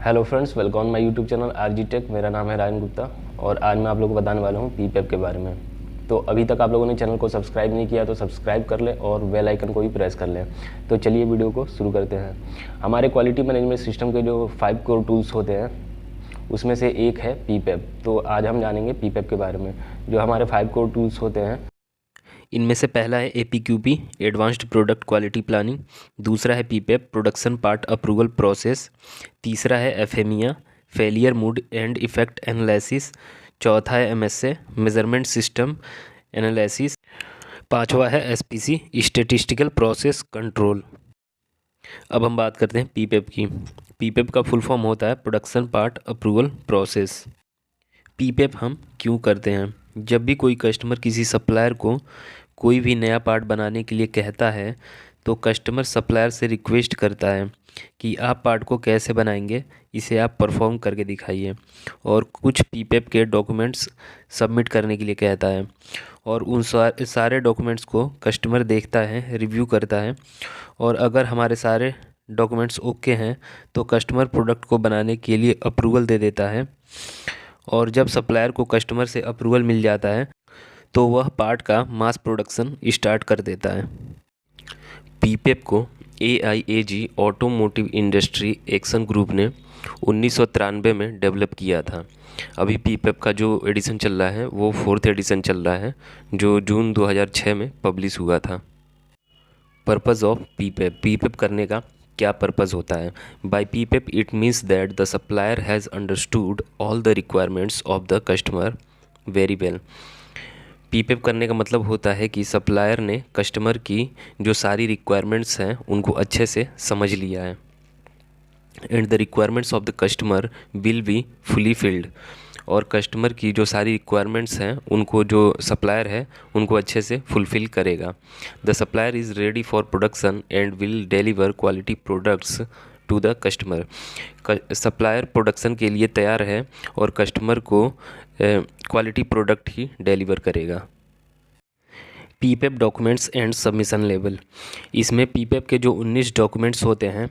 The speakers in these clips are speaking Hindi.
Hello friends, welcome on my YouTube channel RG tech. मेरा नाम है रायन गुप्ता और आज मैं आप लोगों को बताने वाला हूँ पीपैप के बारे में। तो अभी तक आप लोगों ने चैनल को सब्सक्राइब नहीं किया तो सब्सक्राइब कर लें और बेल आइकन को भी प्रेस कर लें। तो चलिए वीडियो को शुरू करते हैं। हमारे क्वालिटी मैनेजमेंट सिस्टम के जो 5 कोर टूल्स होते हैं उसमें से एक है पीपैप। तो आज हम जानेंगे पीपैप के बारे में। जो हमारे 5 कोर टूल्स होते हैं इनमें से पहला है APQP advanced product quality planning, दूसरा है पीपैप प्रोडक्शन पार्ट अप्रूवल प्रोसेस, तीसरा है FMEA failure mode and effect analysis, चौथा है MSA मेजरमेंट सिस्टम एनालिसिस, पांचवा है SPC स्टैटिस्टिकल प्रोसेस कंट्रोल। अब हम बात करते हैं पीपैप की। पीपैप का फुल फॉर्म होता है प्रोडक्शन पार्ट अप्रूवल प्रोसेस। पीपैप हम क्यों करते हैं? जब भी कोई कस्टमर किसी सप्लायर को कोई भी नया पार्ट बनाने के लिए कहता है तो कस्टमर सप्लायर से रिक्वेस्ट करता है कि आप पार्ट को कैसे बनाएंगे, इसे आप परफॉर्म करके दिखाइए, और कुछ पीपैप के डॉक्यूमेंट्स सबमिट करने के लिए कहता है। और उन सारे डॉक्यूमेंट्स को कस्टमर देखता है, रिव्यू करता है, और अगर हमारे सारे डॉक्यूमेंट्स ओके हैं तो कस्टमर प्रोडक्ट को बनाने के लिए अप्रूवल दे देता है। और जब सप्लायर को कस्टमर से अप्रूवल मिल जाता है तो वह पार्ट का मास प्रोडक्शन स्टार्ट कर देता है। पीपैप को AIAG automotive industry action group ने 1993 में डेवलप किया था। अभी पीपैप का जो एडिशन चल रहा है वो 4th एडिशन चल रहा है, जो जून 2006 में पब्लिश हुआ था। पर्पज़ ऑफ पीपैप, पीपैप करने का क्या पर्पज़ होता है? By PPAP it means that the supplier has understood all the requirements of the customer very well. PPAP करने का मतलब होता है कि सप्लायर ने कस्टमर की जो सारी रिक्वायरमेंट्स हैं उनको अच्छे से समझ लिया है, and the requirements of the customer will be fully filled. और कस्टमर की जो सारी रिक्वायरमेंट्स हैं उनको जो सप्लायर है उनको अच्छे से फुलफ़िल करेगा। The supplier is ready for production and will deliver quality products to the customer. Supplier production के लिए तैयार है और कस्टमर को क्वालिटी प्रोडक्ट ही डिलीवर करेगा। पीपैप डॉक्यूमेंट्स एंड सबमिशन लेवल, इसमें पीपैप के जो 19 डॉक्यूमेंट्स होते हैं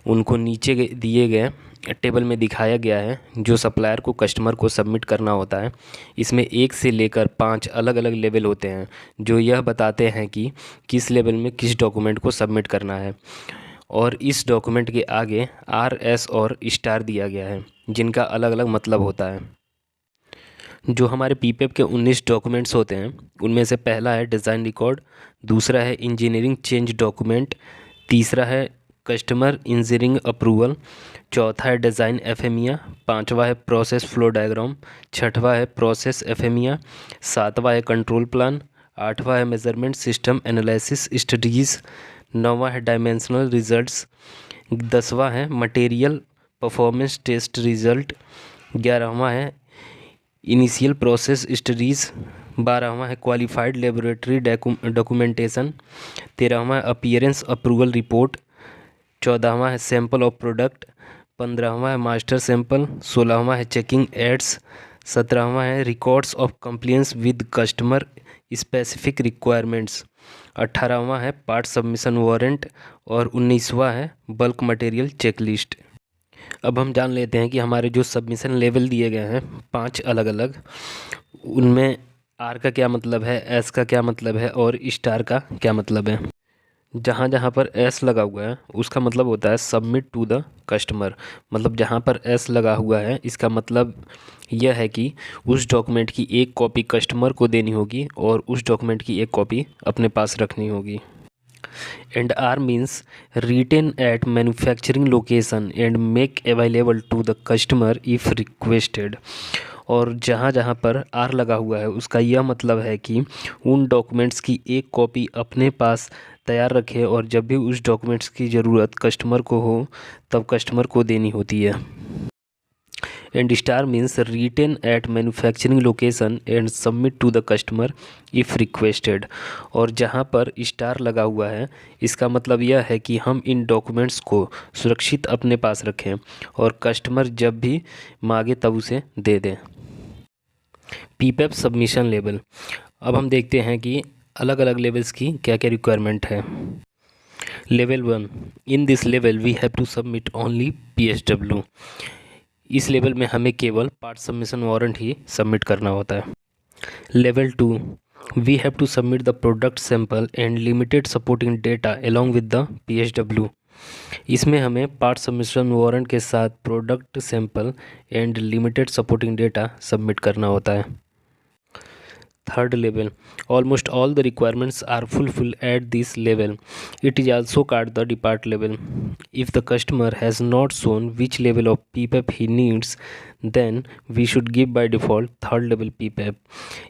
उनको नीचे दिए गए टेबल में दिखाया गया है, जो सप्लायर को कस्टमर को सबमिट करना होता है। इसमें 1 से लेकर 5 अलग अलग लेवल होते हैं जो यह बताते हैं कि किस लेवल में किस डॉक्यूमेंट को सबमिट करना है। और इस डॉक्यूमेंट के आगे RS और स्टार दिया गया है जिनका अलग अलग मतलब होता है। जो हमारे पीपैप के 19 डॉक्यूमेंट्स होते हैं उनमें से पहला है डिज़ाइन रिकॉर्ड, दूसरा है इंजीनियरिंग चेंज डॉक्यूमेंट, तीसरा है कस्टमर इंजीनियरिंग अप्रूवल, चौथा है डिज़ाइन FMEA, पांचवा है प्रोसेस फ्लो डायग्राम, छठवा है प्रोसेस FMEA, सातवा है कंट्रोल प्लान, आठवां है मेजरमेंट सिस्टम एनालिसिस स्टडीज़, नौवां है डायमेंशनल रिजल्ट्स, 10वां है मटेरियल परफॉर्मेंस टेस्ट रिजल्ट, 11वां है इनिशियल प्रोसेस स्टडीज़, 12वां है क्वालिफाइड लेबोरेटरी डॉक्यूमेंटेशन, 13वां है अपीयरेंस अप्रूवल रिपोर्ट, 14वां है सैंपल ऑफ प्रोडक्ट, 15वां है मास्टर सैंपल, 16वां है चेकिंग एड्स, 17वां है records of compliance with customer specific requirements, 18वां है पार्ट सबमिशन वारंट, और 19वां है बल्क मटेरियल चेकलिस्ट। अब हम जान लेते हैं कि हमारे जो सबमिशन लेवल दिए गए हैं 5 अलग अलग, उनमें R का क्या मतलब है, S का क्या मतलब है और स्टार का क्या मतलब है। जहाँ जहाँ पर S लगा हुआ है उसका मतलब होता है सबमिट टू द कस्टमर। मतलब जहाँ पर S लगा हुआ है इसका मतलब यह है कि उस डॉक्यूमेंट की एक कॉपी कस्टमर को देनी होगी और उस डॉक्यूमेंट की एक कॉपी अपने पास रखनी होगी। And R means written at manufacturing location and make available to the customer if requested। और जहाँ जहाँ पर R लगा हुआ है उसका यह मतलब है कि उन डॉक्यूमेंट्स की एक कॉपी अपने पास तैयार रखें और जब भी उस डॉक्यूमेंट्स की ज़रूरत कस्टमर को हो तब कस्टमर को देनी होती है। And star means retain at manufacturing location and submit to the customer if requested. और जहाँ पर स्टार लगा हुआ है इसका मतलब यह है कि हम इन डॉक्यूमेंट्स को सुरक्षित अपने पास रखें और कस्टमर जब भी मांगे तब उसे दे दें। पीपैप सबमिशन लेवल, अब हम देखते हैं कि अलग अलग लेवल्स की क्या क्या रिक्वायरमेंट है। Level 1, in this level we have to submit only PSW। इस लेवल में हमें केवल पार्ट सबमिशन वारंट ही सबमिट करना होता है। Level 2, we have to submit the product sample and limited supporting data along with the PSW। इसमें हमें पार्ट सबमिशन वारंट के साथ product sample and limited supporting data submit करना होता है। Third level, almost all the requirements are fulfil at this level, it is also called the depart level. If the customer has not shown which level of PPAP he needs, then we should give by default third level PPAP.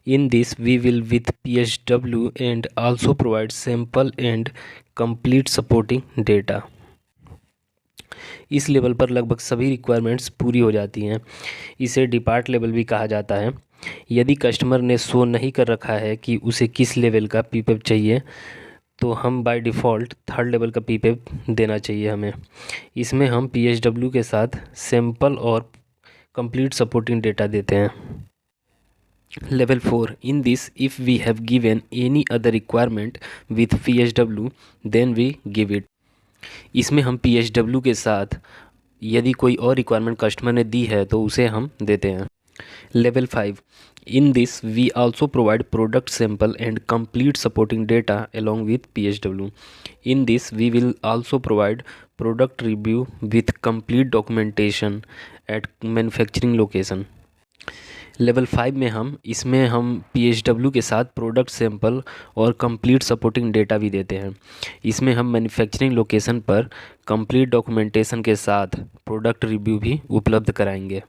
In this we will with PSW and also provide sample and complete supporting data. इस लेवल पर लगभग सभी रिक्वायरमेंट्स पूरी हो जाती हैं। इसे डिपार्ट लेवल भी कहा जाता है। यदि कस्टमर ने शो नहीं कर रखा है कि उसे किस लेवल का PPAP चाहिए, तो हम बाय डिफ़ॉल्ट थर्ड लेवल का PPAP देना चाहिए हमें। इसमें हम PSW के साथ सैंपल और कंप्लीट सपोर्टिंग डेटा देते हैं। Level 4, in this if we have given any other requirement with PSW then we give it. इसमें हम PSW के साथ यदि कोई और रिक्वायरमेंट कस्टमर ने दी है तो उसे हम देते हैं। Level 5, in this we also provide product sample and complete supporting data along with PSW। In this we will also provide product review with complete documentation at manufacturing location. Level 5 में हम PSW के साथ प्रोडक्ट सैंपल और कंप्लीट सपोर्टिंग डेटा भी देते हैं। इसमें हम मैन्युफैक्चरिंग लोकेशन पर कंप्लीट डॉक्यूमेंटेशन के साथ प्रोडक्ट रिव्यू भी उपलब्ध कराएंगे।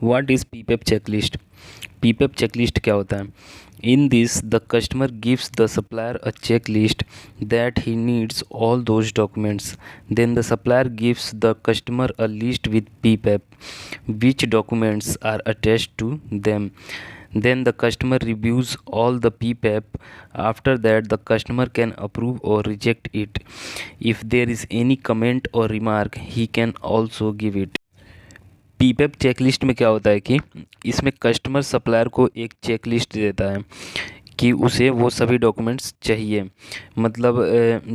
What is PPAP checklist? PPAP checklist क्या होता है? In this the customer gives the supplier a checklist that he needs all those documents, then the supplier gives the customer a list with PPAP which documents are attached to them. Then the customer reviews all the PPAP. After that the customer can approve or reject it. If there is any comment or remark he can also give it. PPAP checklist में क्या होता है कि इसमें कस्टमर सप्लायर को एक चेकलिस्ट देता है कि उसे वो सभी डॉक्यूमेंट्स चाहिए। मतलब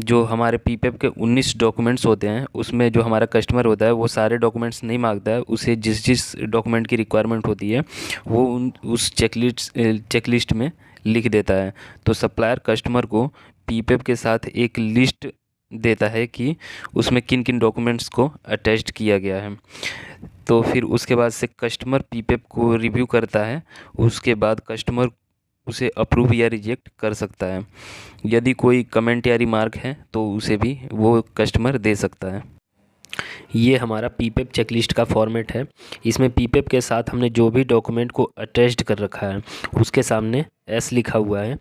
जो हमारे PPAP के 19 डॉक्यूमेंट्स होते हैं उसमें जो हमारा कस्टमर होता है वो सारे डॉक्यूमेंट्स नहीं मांगता है, उसे जिस जिस डॉक्यूमेंट की रिक्वायरमेंट होती है वो उस चेकलिस्ट में लिख देता है। तो सप्लायर कस्टमर को PPAP के साथ एक लिस्ट देता है कि उसमें किन किन डॉक्यूमेंट्स को अटैच्ड किया गया है। तो फिर उसके बाद से कस्टमर PPAP को रिव्यू करता है, उसके बाद कस्टमर उसे अप्रूव या रिजेक्ट कर सकता है। यदि कोई कमेंट या रिमार्क है तो उसे भी वो कस्टमर दे सकता है। ये हमारा PPAP चेकलिस्ट का फॉर्मेट है। इसमें PPAP के साथ हमने जो भी डॉक्यूमेंट को अटैच्ड कर रखा है उसके सामने S लिखा हुआ है।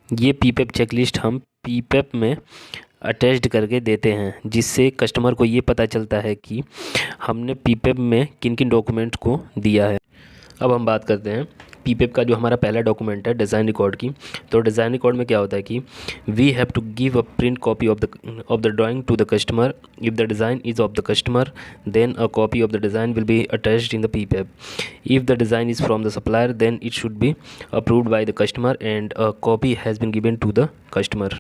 ये PPAP चेकलिस्ट हम PPAP में अटैच्ड करके देते हैं, जिससे कस्टमर को ये पता चलता है कि हमने PPAP में किन किन डॉक्यूमेंट्स को दिया है। अब हम बात करते हैं PPAP का जो हमारा पहला डॉक्यूमेंट है डिज़ाइन रिकॉर्ड की। तो डिज़ाइन रिकॉर्ड में क्या होता है कि we have to give a print copy of the drawing to the customer. If the design is of the customer then a copy of the design will be attached in the PPAP. If the design is from the supplier then it should be approved by the customer and a copy has been given to the customer.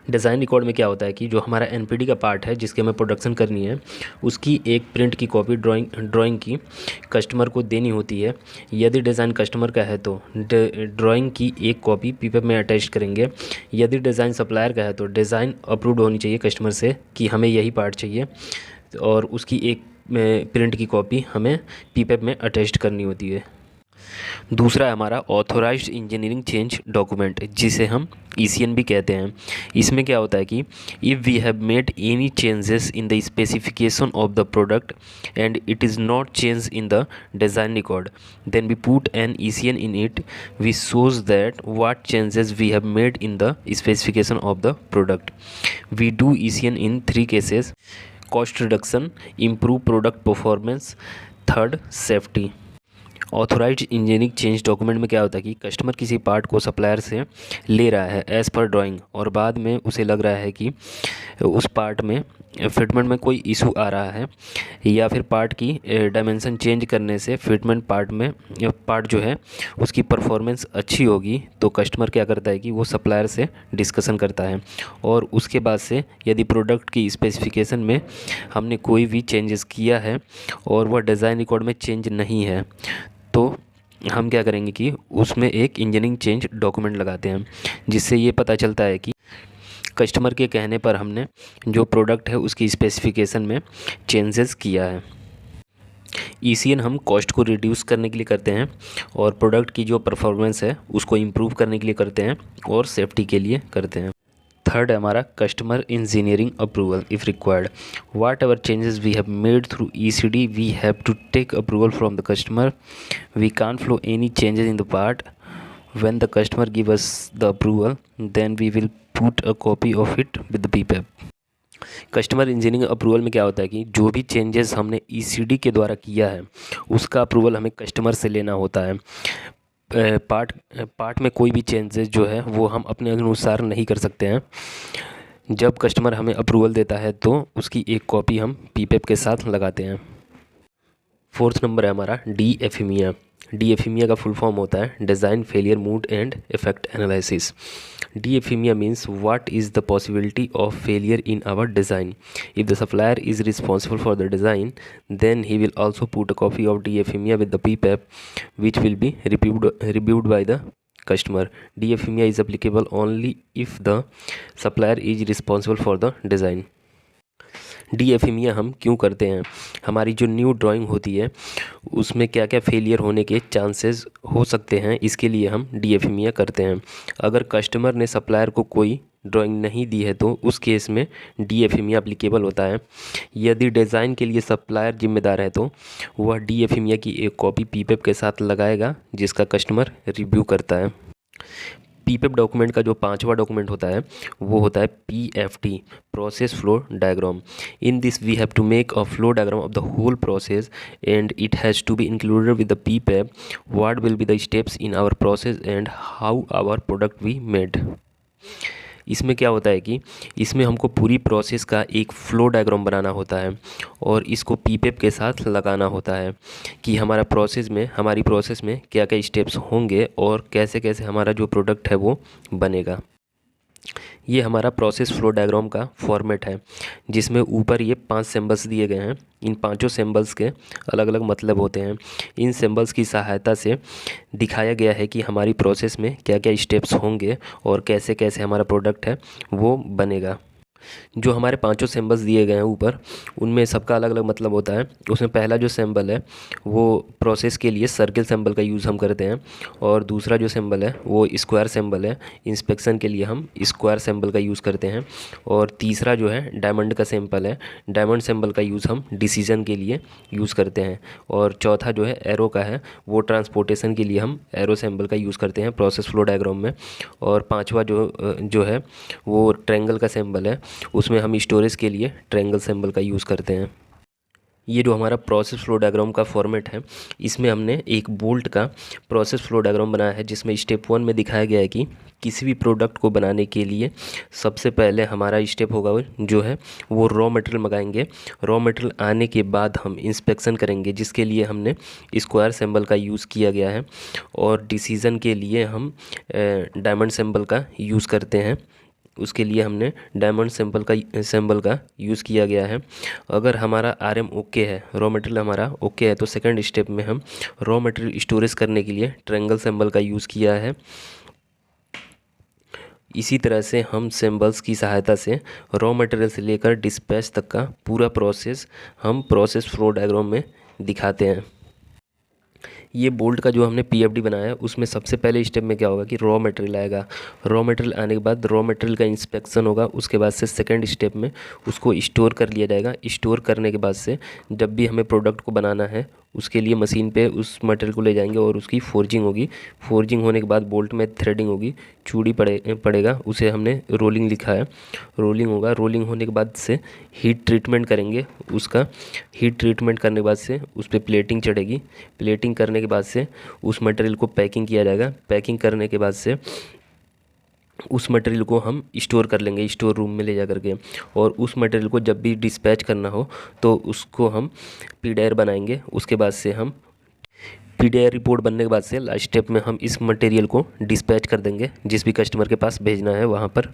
Design record में क्या होता है कि जो हमारा NPD का पार्ट है जिसके हमें प्रोडक्शन करनी है उसकी एक प्रिंट की कॉपी ड्राइंग की कस्टमर को देनी होती है। यदि डिज़ाइन कस्टमर का है तो ड्राइंग की एक कॉपी PPAP में अटैच करेंगे। यदि डिज़ाइन सप्लायर का है तो डिज़ाइन अप्रूव्ड होनी चाहिए कस्टमर से कि हमें यही पार्ट चाहिए और उसकी एक प्रिंट की कॉपी हमें PPAP में अटैच करनी होती है। दूसरा है हमारा ऑथोराइज्ड इंजीनियरिंग चेंज डॉक्यूमेंट, जिसे हम ECN भी कहते हैं। इसमें क्या होता है कि if we have made any changes in the specification of the product and it is not change in the design record then we put an ECN in it which shows that what changes we have made in the specification of the product. We do ECN in 3 cases: cost reduction, improve product performance, third safety. Authorised engineering change document में क्या होता है कि कस्टमर किसी पार्ट को सप्लायर से ले रहा है एज़ पर ड्राइंग और बाद में उसे लग रहा है कि उस पार्ट में फिटमेंट में कोई इशू आ रहा है या फिर पार्ट की डायमेंशन चेंज करने से फिटमेंट पार्ट जो है उसकी परफॉर्मेंस अच्छी होगी, तो कस्टमर क्या करता है कि वो सप्लायर से डिस्कशन करता है और उसके बाद से यदि प्रोडक्ट की स्पेसिफिकेशन में हमने कोई भी चेंजेस किया है और वह डिज़ाइन रिकॉर्ड में चेंज नहीं है, तो हम क्या करेंगे कि उसमें एक इंजीनियरिंग चेंज डॉक्यूमेंट लगाते हैं, जिससे ये पता चलता है कि कस्टमर के कहने पर हमने जो प्रोडक्ट है उसकी स्पेसिफिकेशन में चेंजेस किया है। ईसीएन हम कॉस्ट को रिड्यूस करने के लिए करते हैं और प्रोडक्ट की जो परफॉर्मेंस है उसको इम्प्रूव करने के लिए करते हैं और सेफ्टी के लिए करते हैं। थर्ड है हमारा customer engineering approval if required. Whatever changes we have made through ECD we have to take approval from the customer. We can't flow any changes in the part. When the customer give us the approval, then we will put a copy of it with the PPAP। Customer engineering approval में क्या होता है कि जो भी चेंजेस हमने ईसीडी के द्वारा किया है उसका अप्रूवल हमें कस्टमर से लेना होता है। पार्ट में कोई भी चेंजेस जो है वो हम अपने अनुसार नहीं कर सकते हैं। जब कस्टमर हमें अप्रूवल देता है तो उसकी एक कॉपी हम पीपैप के साथ लगाते हैं। फोर्थ नंबर है हमारा डीएफएमईए। डीएफएमईए का फुल फॉर्म होता है design failure mode and effect analysis. DFMEA means what is the possibility of failure in our design. If the supplier is responsible for the design then he will also put a copy of DFMEA with the PPAP which will be reviewed by the customer। DFMEA is applicable only if the supplier is responsible for the design। DFMEA हम क्यों करते हैं? हमारी जो न्यू ड्राइंग होती है उसमें क्या क्या फेलियर होने के चांसेस हो सकते हैं, इसके लिए हम DFMEA करते हैं। अगर कस्टमर ने सप्लायर को कोई ड्राइंग नहीं दी है तो उस केस में DFMEA एप्लीकेबल होता है। यदि डिज़ाइन के लिए सप्लायर जिम्मेदार है तो वह DFMEA की एक कॉपी पीपैप के साथ लगाएगा जिसका कस्टमर रिव्यू करता है। पीपैप डॉक्यूमेंट का जो पांचवा डॉक्यूमेंट होता है वो होता है PFD, process flow diagram. In this we have to make a flow diagram of the whole process and it has to be included with the PPAP. What will be the steps in our process and how our product we made. इसमें क्या होता है कि इसमें हमको पूरी प्रोसेस का एक फ़्लो डायग्राम बनाना होता है और इसको पीपैप के साथ लगाना होता है कि हमारी प्रोसेस में क्या क्या स्टेप्स होंगे और कैसे कैसे हमारा जो प्रोडक्ट है वो बनेगा। ये हमारा प्रोसेस फ्लो डायग्राम का फॉर्मेट है जिसमें ऊपर ये 5 सिंबल्स दिए गए हैं। इन पांचों सिंबल्स के अलग अलग मतलब होते हैं। इन सिंबल्स की सहायता से दिखाया गया है कि हमारी प्रोसेस में क्या क्या स्टेप्स होंगे और कैसे कैसे हमारा प्रोडक्ट है वो बनेगा। जो हमारे पांचों सिंबल्स दिए गए हैं ऊपर, उनमें सबका अलग अलग मतलब होता है। उसमें पहला जो सिंबल है वो प्रोसेस के लिए सर्किल सिंबल का यूज़ हम करते हैं और दूसरा जो सिंबल है वो स्क्वायर सिंबल है। इंस्पेक्शन के लिए हम स्क्वायर सिंबल का यूज़ करते हैं। और तीसरा जो है डायमंड का सिंबल है। डायमंड सिंबल का यूज़ हम डिसीजन के लिए यूज़ करते हैं। और चौथा जो है एरो का है, वो ट्रांसपोर्टेशन के लिए हम एरो सिंबल का यूज़ करते हैं प्रोसेस फ्लो डायग्राम में। और पाँचवा जो है वो ट्रायंगल का सिंबल है, उसमें हम स्टोरेज के लिए ट्रायंगल सिंबल का यूज़ करते हैं। ये जो हमारा प्रोसेस फ्लो डायग्राम का फॉर्मेट है, इसमें हमने एक बोल्ट का प्रोसेस फ्लो डायग्राम बनाया है जिसमें स्टेप 1 में दिखाया गया है कि किसी भी प्रोडक्ट को बनाने के लिए सबसे पहले हमारा स्टेप होगा जो है वो रॉ मटेरियल मंगाएंगे। रॉ मटेरियल आने के बाद हम इंस्पेक्शन करेंगे जिसके लिए हमने स्क्वायर सिंबल का यूज़ किया गया है। और डिसीजन के लिए हम डायमंड सिंबल का यूज़ करते हैं, उसके लिए हमने डायमंड सिंबल का यूज़ किया गया है। अगर हमारा RM ओके है, रॉ मटेरियल हमारा ओके है, तो सेकंड स्टेप में हम रॉ मटेरियल स्टोरेज करने के लिए ट्रायंगल सिंबल का यूज़ किया है। इसी तरह से हम सिंबल्स की सहायता से रॉ मटेरियल से लेकर डिस्पैच तक का पूरा प्रोसेस हम प्रोसेस फ्लो डायग्राम में दिखाते हैं। ये बोल्ट का जो हमने PFD बनाया है उसमें सबसे पहले स्टेप में क्या होगा कि रॉ मटेरियल आएगा। रॉ मटेरियल आने के बाद रॉ मटेरियल का इंस्पेक्शन होगा। उसके बाद से सेकंड स्टेप में उसको स्टोर कर लिया जाएगा। स्टोर करने के बाद से जब भी हमें प्रोडक्ट को बनाना है उसके लिए मशीन पे उस मटेरियल को ले जाएंगे और उसकी फोर्जिंग होगी। फोर्जिंग होने के बाद बोल्ट में थ्रेडिंग होगी, चूड़ी पड़ेगा, उसे हमने रोलिंग लिखा है। रोलिंग होगा, रोलिंग होने के बाद से हीट ट्रीटमेंट करेंगे उसका। हीट ट्रीटमेंट करने के बाद से उस पर प्लेटिंग चढ़ेगी। प्लेटिंग करने के बाद से उस मटेरियल को पैकिंग किया जाएगा। पैकिंग करने के बाद से उस मटेरियल को हम स्टोर कर लेंगे स्टोर रूम में ले जा करके, और उस मटेरियल को जब भी डिस्पैच करना हो तो उसको हम पीडीआर बनाएंगे। उसके बाद से हम पीडीआर रिपोर्ट बनने के बाद से लास्ट स्टेप में हम इस मटेरियल को डिस्पैच कर देंगे जिस भी कस्टमर के पास भेजना है वहाँ पर।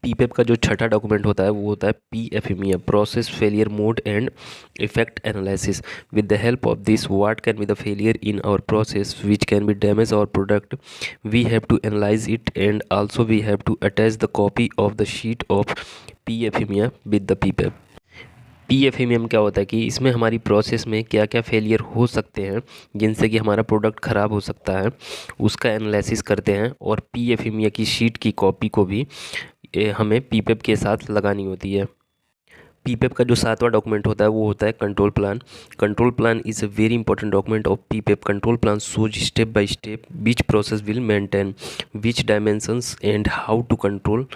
पीपेप का जो छठा डॉक्यूमेंट होता है वो होता है PFMEA, process failure mode and effect analysis. With the help of this what can be the failure in our process which can be damage our product, we have to analyse it and also we have to attach the copy of the sheet of PFMEA with the PPAP. PFMEA क्या होता है कि इसमें हमारी प्रोसेस में क्या क्या फेलियर हो सकते हैं जिनसे कि हमारा प्रोडक्ट ख़राब हो सकता है, उसका एनालिसिस करते हैं। और पीएफएमईए की शीट की कॉपी को भी हमें पीपेप के साथ लगानी होती है। पीपेप का जो सातवां डॉक्यूमेंट होता है वो होता है control plan. Control plan is a very important document of PPAP. Control plan shows step by step which process will maintain which dimensions and how to control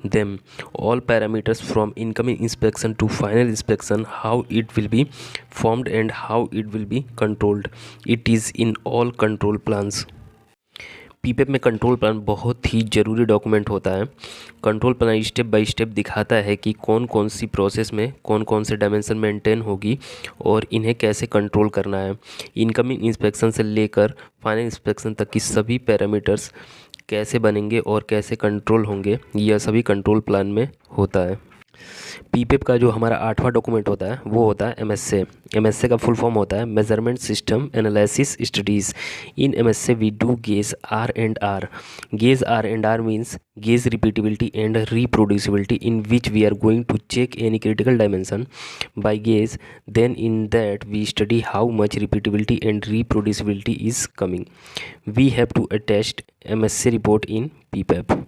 them, all parameters from incoming inspection to final inspection, how it will be formed and how it will be controlled. It is in all control plans. पीपेप में कंट्रोल प्लान बहुत ही ज़रूरी डॉक्यूमेंट होता है। Control plan step by step दिखाता है कि कौन कौन सी प्रोसेस में कौन कौन से डायमेंशन मेंटेन होगी और इन्हें कैसे कंट्रोल करना है। इनकमिंग इंस्पेक्शन से लेकर फाइनल इंस्पेक्शन तक की सभी पैरामीटर्स कैसे बनेंगे और कैसे कंट्रोल होंगे, यह सभी कंट्रोल प्लान में होता है। पीपेप का जो हमारा आठवां डॉक्यूमेंट होता है वो होता है एमएसए। एमएसए का फुल फॉर्म होता है measurement system analysis studies. In MSA we do gauge R and R. Gauge R and R means gauge repeatability and reproducibility in which we are going to check any critical dimension by gauge, then in that we study how much repeatability and reproducibility is coming. We have to attach MSA report in PPAP.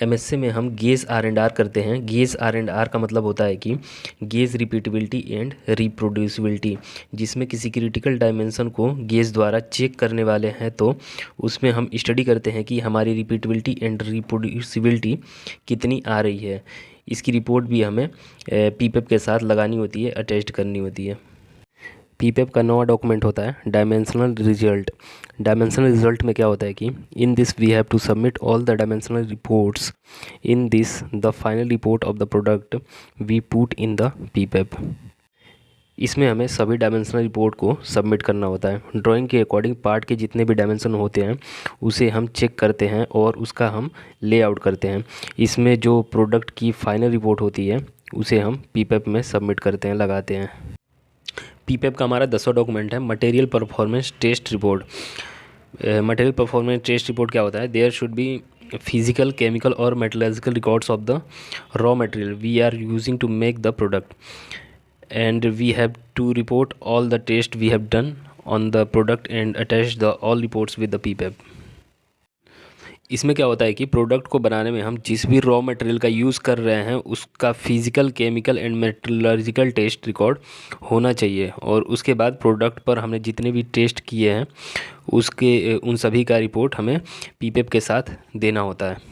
MSA में हम गेज आर एंड आर करते हैं। गेज आर एंड आर का मतलब होता है कि गेज रिपीटेबिलिटी एंड रिप्रोड्यूसिबिलिटी, जिसमें किसी क्रिटिकल डायमेंशन को गेज द्वारा चेक करने वाले हैं तो उसमें हम स्टडी करते हैं कि हमारी रिपीटेबिलिटी एंड रिप्रोड्यूसिबिलिटी कितनी आ रही है। इसकी रिपोर्ट भी हमें पीपेप के साथ लगानी होती है, अटैच करनी होती है। पीपेप का नवा डॉक्यूमेंट होता है डायमेंशनल रिजल्ट। डायमेंशनल रिजल्ट में क्या होता है कि in this we have to submit all the dimensional reports. In this the final report of the product we put in the PPAP. इसमें हमें सभी डायमेंशनल रिपोर्ट को सबमिट करना होता है। ड्राइंग के अकॉर्डिंग पार्ट के जितने भी डायमेंशन होते हैं उसे हम चेक करते हैं और उसका हम लेआउट करते हैं। इसमें जो प्रोडक्ट की फाइनल रिपोर्ट होती है उसे हम पीपेप में सबमिट करते हैं, लगाते हैं। पीपेप का हमारा 10वां डॉक्यूमेंट है material performance test report. Material performance test report क्या होता है? There should be physical, chemical और metallurgical records of the raw material we are using to make the product and we have to report all the test we have done on the product and attach the all reports with the PPAP। इसमें क्या होता है कि प्रोडक्ट को बनाने में हम जिस भी रॉ मटेरियल का यूज़ कर रहे हैं उसका physical, chemical and metallurgical test record होना चाहिए, और उसके बाद प्रोडक्ट पर हमने जितने भी टेस्ट किए हैं उसके उन सभी का रिपोर्ट हमें पीपेप के साथ देना होता है।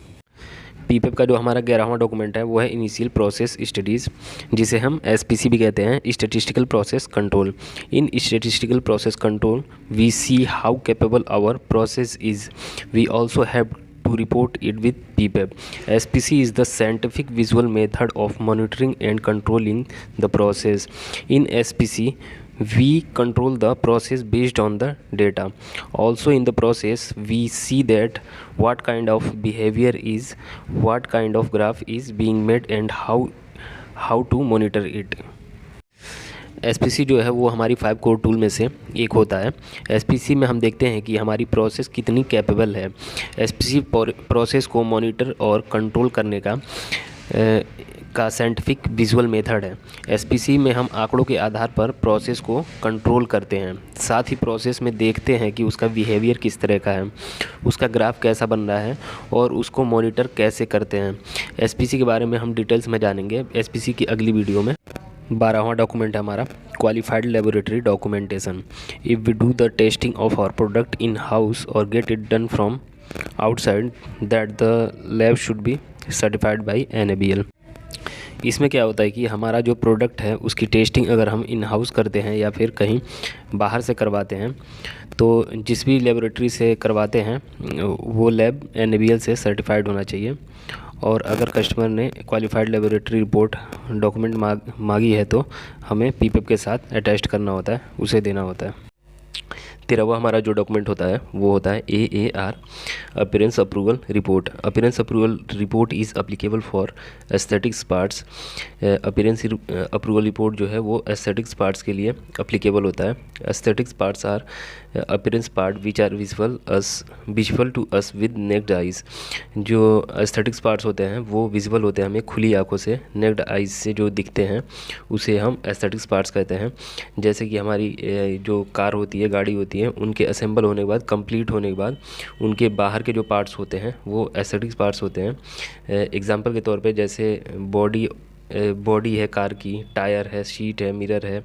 पीपेप का जो हमारा 11वां डॉक्यूमेंट है वो है इनिशियल प्रोसेस स्टडीज़, जिसे हम एसपीसी भी कहते हैं, statistical process control. In statistical process control we see how capable our process is. We also have to report it with PPAP। SPC is the scientific visual method of monitoring and controlling the process। In SPC we control the process based on the data। Also in the process we see that what kind of behavior is, what kind of graph is being made and how to monitor it। SPC जो है वो हमारी 5 कोर टूल में से एक होता है। एसपीसी में हम देखते हैं कि हमारी प्रोसेस कितनी कैपेबल है। एसपीसी प्रोसेस को मॉनिटर और कंट्रोल करने का साइंटिफिक विजुअल मेथड है। एसपीसी में हम आंकड़ों के आधार पर प्रोसेस को कंट्रोल करते हैं, साथ ही प्रोसेस में देखते हैं कि उसका बिहेवियर किस तरह का है, उसका ग्राफ कैसा बन रहा है और उसको मॉनिटर कैसे करते हैं। एसपीसी के बारे में हम डिटेल्स में जानेंगे एसपीसी की अगली वीडियो में। 12वां डॉक्यूमेंट है हमारा qualified laboratory documentation. If we do the testing of our product in house और get it done from outside that the lab should be certified by NABL। इसमें क्या होता है कि हमारा जो प्रोडक्ट है उसकी टेस्टिंग अगर हम इन हाउस करते हैं या फिर कहीं बाहर से करवाते हैं, तो जिस भी लेबोरेटरी से करवाते हैं वो लैब NABL से सर्टिफाइड होना चाहिए। और अगर कस्टमर ने क्वालिफाइड लेबोरेटरी रिपोर्ट डॉक्यूमेंट मांगी है तो हमें PPAP के साथ अटैच करना होता है, उसे देना होता है। 13वां हमारा जो डॉक्यूमेंट होता है वो होता है AAR, appearance approval report. Appearance approval report is applicable for aesthetics parts. Appearance approval report जो है वो एस्थेटिक्स पार्ट्स के लिए अप्लीकेबल होता है। Aesthetics parts are appearance part which are visible to us with naked eyes. जो एस्थेटिक्स पार्ट्स होते हैं वो विजिबल होते हैं हमें खुली आंखों से, नेक्ड आइज़ से जो दिखते हैं उसे हम एस्थेटिक्स पार्ट्स कहते हैं। जैसे कि हमारी जो कार होती है, गाड़ी होती है, उनके असेंबल होने के बाद, कंप्लीट होने के बाद उनके बाहर के जो पार्ट्स होते हैं वो एस्थेटिक्स पार्ट्स होते हैं। एग्जांपल के तौर पे जैसे बॉडी है कार की, टायर है, सीट है, मिरर है,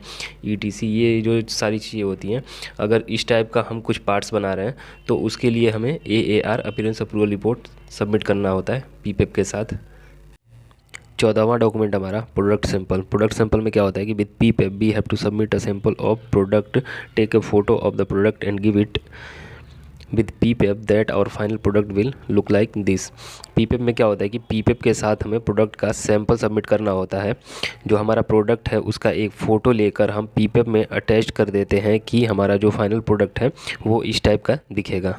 ETC, ये जो सारी चीज़ें होती हैं, अगर इस टाइप का हम कुछ पार्ट्स बना रहे हैं तो उसके लिए हमें AAR appearance approval report submit करना होता है PPAP के साथ। 14वां डॉक्यूमेंट हमारा प्रोडक्ट सैंपल। प्रोडक्ट सैंपल में क्या होता है कि with PPAP we have to submit a sample of product, take a photo of the product and give it with PPAP that our final product will look like this. PPAP में क्या होता है कि PPAP के साथ हमें प्रोडक्ट का सैंपल सबमिट करना होता है। जो हमारा प्रोडक्ट है उसका एक फ़ोटो लेकर हम PPAP में अटैच कर देते हैं कि हमारा जो फाइनल प्रोडक्ट है वो इस टाइप का दिखेगा।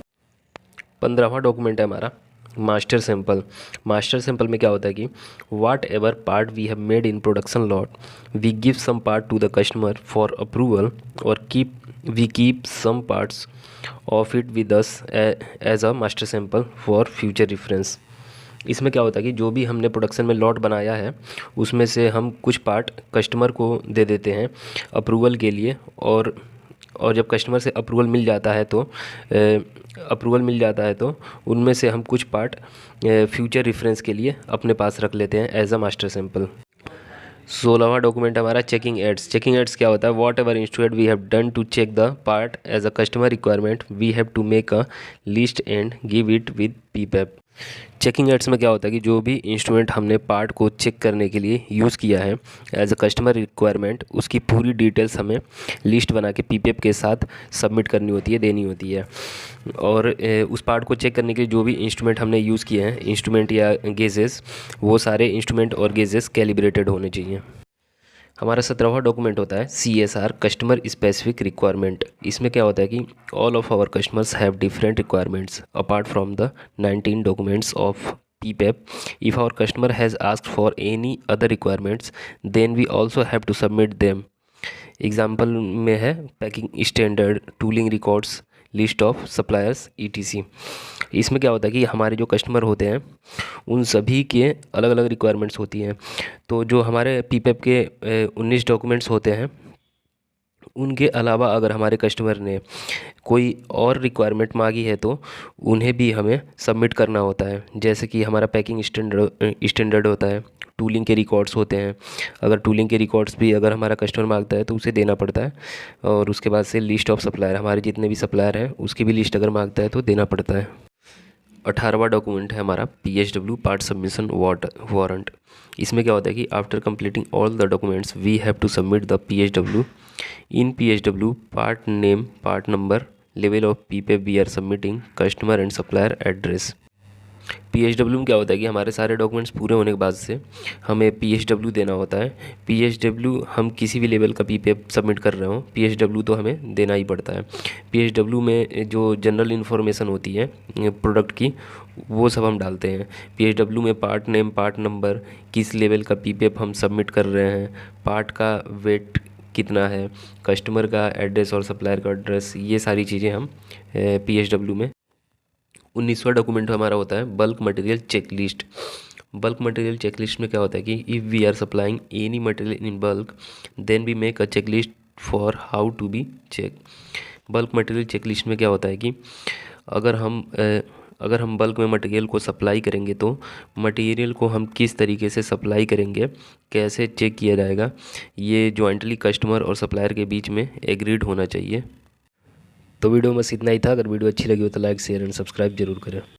15वां डॉक्यूमेंट है हमारा मास्टर सैंपल। मास्टर सैंपल में क्या होता है कि whatever part we have made in production lot we give some part to the customer for approval और we keep some parts of it with us as a master sample for future reference. इसमें क्या होता है कि जो भी हमने प्रोडक्शन में लॉट बनाया है उसमें से हम कुछ पार्ट कस्टमर को दे देते हैं अप्रूवल के लिए, और जब कस्टमर से अप्रूवल मिल जाता है तो उनमें से हम कुछ पार्ट फ्यूचर रेफरेंस के लिए अपने पास रख लेते हैं एज अ मास्टर सैंपल। 16वां डॉक्यूमेंट हमारा चेकिंग एड्स। चेकिंग एड्स क्या होता है? Whatever instrument we have done to check the part as a customer requirement we have to make a list and give it with PPAP। Checking aids में क्या होता है कि जो भी इंस्ट्रूमेंट हमने पार्ट को चेक करने के लिए यूज़ किया है एज अ कस्टमर रिक्वायरमेंट, उसकी पूरी डिटेल्स हमें लिस्ट बना के PPAP के साथ सबमिट करनी होती है, देनी होती है। और उस पार्ट को चेक करने के लिए जो भी इंस्ट्रूमेंट हमने यूज़ किए हैं, इंस्ट्रूमेंट या गेजेस, वो सारे इंस्ट्रूमेंट और गेजेस कैलिब्रेटेड होने चाहिए। हमारा 17वां डॉक्यूमेंट होता है CSR, कस्टमर स्पेसिफिक रिक्वायरमेंट। इसमें क्या होता है कि all of our customers have different requirements apart from the 19 documents of PPAP. If our customer has asked for any other requirements, then we also have to submit them. Example में है packing standard, tooling records, list of suppliers, ETC। इसमें क्या होता है कि हमारे जो कस्टमर होते हैं उन सभी के अलग अलग रिक्वायरमेंट्स होती हैं। तो जो हमारे PPAP के 19 डॉक्यूमेंट्स होते हैं उनके अलावा अगर हमारे कस्टमर ने कोई और रिक्वायरमेंट मांगी है तो उन्हें भी हमें सबमिट करना होता है। जैसे कि हमारा पैकिंग स्टैंडर्ड होता है, टूलिंग के रिकॉर्ड्स होते हैं। अगर टूलिंग के रिकॉर्ड्स भी अगर हमारा कस्टमर मांगता है तो उसे देना पड़ता है। और उसके बाद से लिस्ट ऑफ सप्लायर, हमारे जितने भी सप्लायर हैं उसकी भी लिस्ट अगर मांगता है तो देना पड़ता है। 18वां डॉक्यूमेंट है हमारा PSW, पार्ट सबमिशन वारंट। इसमें क्या होता है कि after completing all the documents we have to submit the PSW। In PSW, part name, part number, level of PPAP we are submitting, customer and supplier address. PSW में क्या होता है कि हमारे सारे डॉक्यूमेंट्स पूरे होने के बाद से हमें PSW देना होता है। PSW हम किसी भी लेवल का PPAP सबमिट कर रहे हो, PSW तो हमें देना ही पड़ता है। PSW में जो जनरल इन्फॉर्मेशन होती है प्रोडक्ट की वो सब हम डालते हैं। PSW में पार्ट नेम, पार्ट नंबर, किस लेवल का PPAP हम सबमिट कर रहे हैं, पार्ट का वेट कितना है, कस्टमर का एड्रेस और सप्लायर का एड्रेस, ये सारी चीज़ें हम PSW में। 19वां डॉक्यूमेंट हमारा होता है bulk material checklist. Bulk material checklist में क्या होता है कि if we are supplying any material in bulk then we make a checklist for how to be check. Bulk material checklist में क्या होता है कि अगर हम बल्क में मटेरियल को सप्लाई करेंगे तो मटेरियल को हम किस तरीके से सप्लाई करेंगे, कैसे चेक किया जाएगा, ये जॉइंटली कस्टमर और सप्लायर के बीच में एग्रीड होना चाहिए। तो वीडियो में बस इतना ही था। अगर वीडियो अच्छी लगी हो तो लाइक, शेयर एंड सब्सक्राइब जरूर करें।